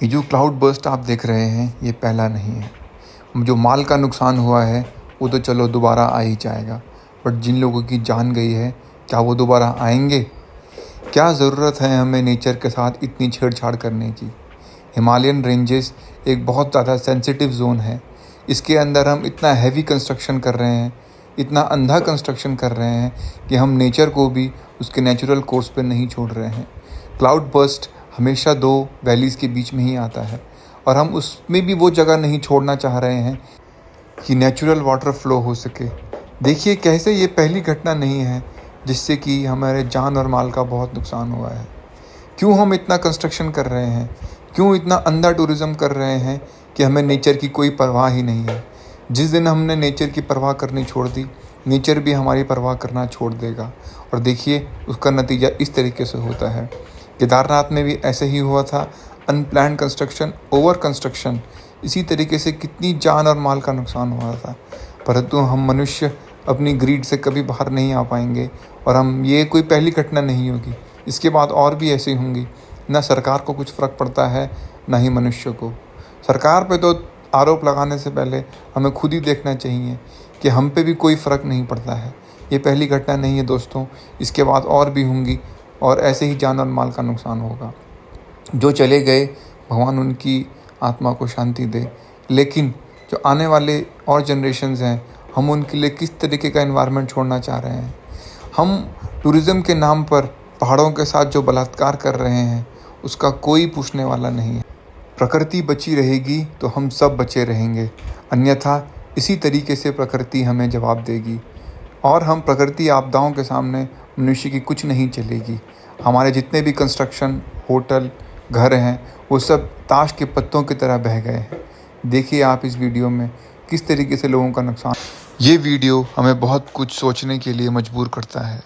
ये जो cloud burst आप देख रहे हैं ये पहला नहीं है। जो माल का नुकसान हुआ है वो तो चलो दोबारा आ ही जाएगा, बट जिन लोगों की जान गई है क्या वो दोबारा आएंगे? क्या ज़रूरत है हमें नेचर के साथ इतनी छेड़छाड़ करने की? हिमालयन रेंजेस एक बहुत ज़्यादा सेंसिटिव जोन है। इसके अंदर हम इतना हैवी कंस्ट्रक्शन कर रहे हैं, इतना अंधा कंस्ट्रक्शन कर रहे हैं कि हम नेचर को भी उसके नेचुरल कोर्स पे नहीं छोड़ रहे हैं। क्लाउड बर्स्ट हमेशा दो वैलीज़ के बीच में ही आता है और हम उसमें भी वो जगह नहीं छोड़ना चाह रहे हैं कि नेचुरल वाटर फ्लो हो सके। देखिए कैसे ये पहली घटना नहीं है जिससे कि हमारे जान और माल का बहुत नुकसान हुआ है। क्यों हम इतना कंस्ट्रक्शन कर रहे हैं? क्यों इतना अंधा टूरिज़्म कर रहे हैं कि हमें नेचर की कोई परवाह ही नहीं है? जिस दिन हमने नेचर की परवाह करनी छोड़ दी, नेचर भी हमारी परवाह करना छोड़ देगा। और देखिए उसका नतीजा इस तरीके से होता है। केदारनाथ में भी ऐसे ही हुआ था। अनप्लान्ड कंस्ट्रक्शन, ओवर कंस्ट्रक्शन, इसी तरीके से कितनी जान और माल का नुकसान हुआ था। परंतु हम मनुष्य अपनी ग्रीड से कभी बाहर नहीं आ पाएंगे और हम ये कोई पहली घटना नहीं होगी, इसके बाद और भी ऐसी होंगी। ना सरकार को कुछ फ़र्क पड़ता है, ना ही मनुष्य को। सरकार पे तो आरोप लगाने से पहले हमें खुद ही देखना चाहिए कि हम पे भी कोई फ़र्क नहीं पड़ता है। ये पहली घटना नहीं है दोस्तों, इसके बाद और भी होंगी और ऐसे ही जान और माल का नुकसान होगा। जो चले गए भगवान उनकी आत्मा को शांति दे, लेकिन जो आने वाले और जनरेशन्स हैं, हम उनके लिए किस तरीके का एनवायरनमेंट छोड़ना चाह रहे हैं? हम टूरिज़्म के नाम पर पहाड़ों के साथ जो बलात्कार कर रहे हैं उसका कोई पूछने वाला नहीं है। प्रकृति बची रहेगी तो हम सब बचे रहेंगे, अन्यथा इसी तरीके से प्रकृति हमें जवाब देगी और हम प्रकृति आपदाओं के सामने मनुष्य की कुछ नहीं चलेगी। हमारे जितने भी कंस्ट्रक्शन, होटल, घर हैं वो सब ताश के पत्तों की तरह बह गए हैं। देखिए आप इस वीडियो में किस तरीके से लोगों का नुकसान। ये वीडियो हमें बहुत कुछ सोचने के लिए मजबूर करता है।